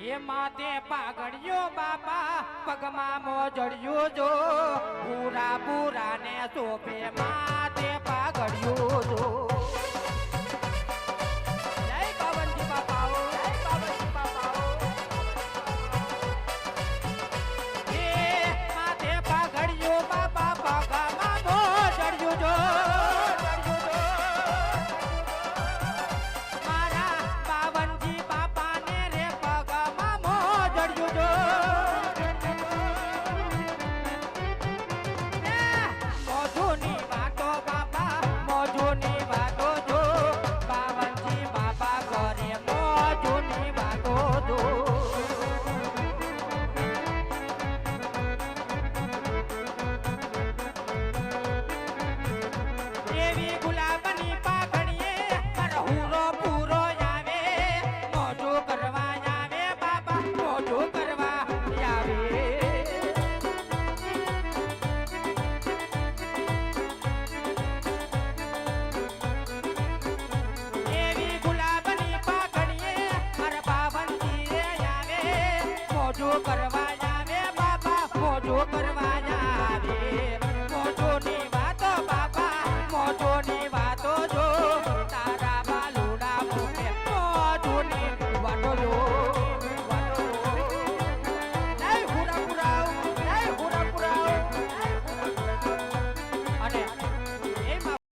એ માથે પાઘડિયો બાપા પગમાં મોજડિયું જો પૂરા પૂરા ને સોપે માથે પાઘડિયું જો જય બાવનજી બાપાઓ જય બાવનજી બાપાઓ એ માથે પાઘડિયો બાપા પગમાં મોજડિયું જો મોજો કરવા આવે બાપા મોજો કરવા